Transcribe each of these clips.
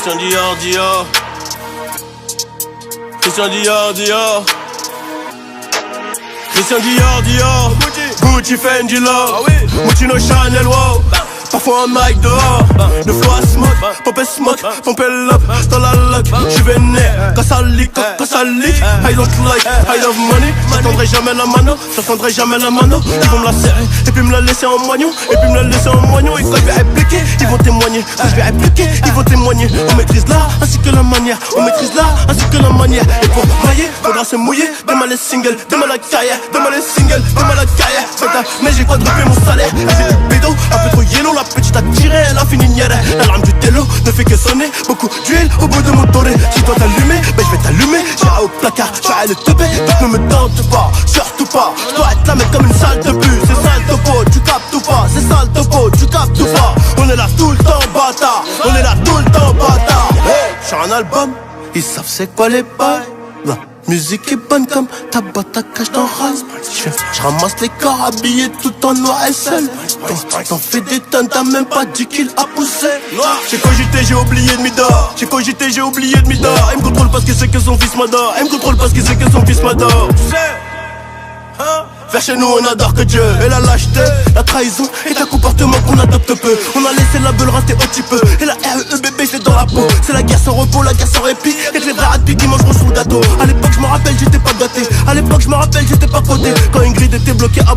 Christian Dior, Dior. Christian Dior, Dior. Christian Dior, Dior. Gucci, Fendi, Love. Moschino, Chanel, wow. Parfois un mic dehors, le flow à smoke, pomper l'up, dans la luck, j'suis vénère, quand ça leak, I don't like, I love money, j'attendrai jamais la mano, ils vont me la serrer, et puis me la laisser en moignon, et quand je vais répliquer, ils vont témoigner, on maîtrise l'art, ainsi que la manière, et pour mailler, faudra se mouiller, demain les singles, demain la carrière, mais j'ai quadruplé mon salaire, j'ai du pédo, un peu trop yellow, la petite a tiré, elle a fini nière. L'alarme du télo ne fait que sonner. Beaucoup d'huile au bout de mon touré. Si toi t'allumer, ben je vais t'allumer. J'irai au placard, j'irai le teubé. Donc ne me tente pas, surtout pas. Je dois être là mais comme une salle de but. C'est sale topo, tu captes ou pas. C'est sale topo, tu captes ou pas. On est là tout le temps bâtard. Hey, sur un album, ils savent c'est quoi les bails. La musique est bonne comme ta boîte à cash dans Rise. Je ramasse les corps habillés tout en noir et seul. T'en fais des tonnes, t'as même pas 10 kills à pousser. J'ai cogité, j'ai oublié de m'idore. Elle me contrôle parce que c'est que son fils m'adore. Tu sais, hein? Vers chez nous on adore que Dieu. Et la lâcheté, la trahison et un comportement qu'on adopte peu. On a laissé la beule rater au petit peu. Et la REE bébé je l'ai dans la peau. C'est la guerre sans repos, la guerre sans répit. Et que les vrais rapides qui mangeront sous le gâteau. À l'époque je me rappelle j'étais pas gâté. J'étais pas codé. Quand Ingrid était bloquée à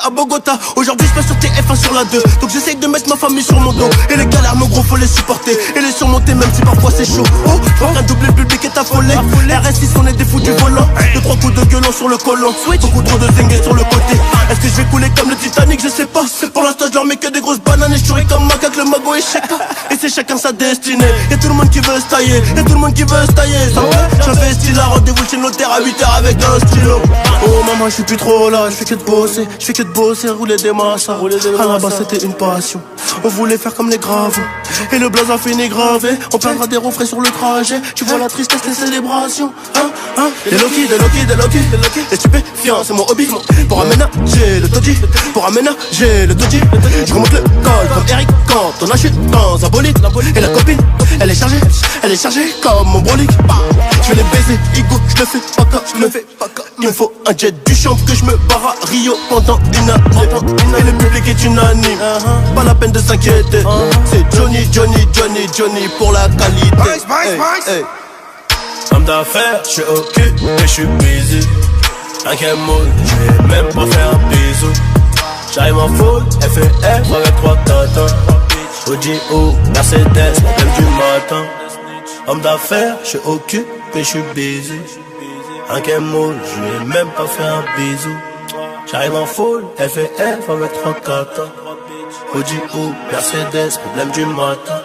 Bogota. Aujourd'hui je passe sur TF1 sur la 2. Donc j'essaye de mettre ma famille sur mon dos. Et les galères mon gros faut les supporter. Et les surmonter même si parfois c'est chaud. Oh, un double public est affolé. RS6 on est des fous du volant. 2-3 coups de gueulon sur le colon. Beaucoup trop de zingués sur le côté. Est-ce que je vais couler comme le Titanic? Je sais pas. Pour l'instant je leur mets que des grosses bananes. Et je souris comme macaque, le mago et chacun. Et c'est chacun sa destinée. Y'a tout le monde qui veut se tailler. J'investis là, rendez-vous chez le notaire à 8h avec un stylo. Oh maman je suis plus trop là. Je fais que de bosser, rouler des massas. À la base c'était une passion. On voulait faire comme les graves. Et le blaze a fini gravé. On perdra des refrains sur le trajet. Tu vois la tristesse des célébrations. Des Loki. Les stupéfiants c'est mon hobby. Pour aménager le taudis. Je remonte le col comme Eric quand on achète dans un bolide. Et la copine, elle est chargée comme mon brolic. Je vais les baiser, Igo, je le fais pas cas. Il me faut un jet du champ que je me barre à Rio pendant une année. Et le public est unanime, pas la peine de s'inquiéter. C'est Johnny pour la qualité. Hey. Homme d'affaires, j'suis occupé, j'suis busy. Un Kemoul, j'vais même pas faire un bisou. J'arrive en full, FF avec 3 tatins. OGO, Mercedes, problème du matin. Homme d'affaires, j'suis occupé, j'suis busy. Un Kemoul, j'vais même pas faire un bisou. J'arrive en full, FF avec 3 tatins. OGO, Mercedes, problème du matin.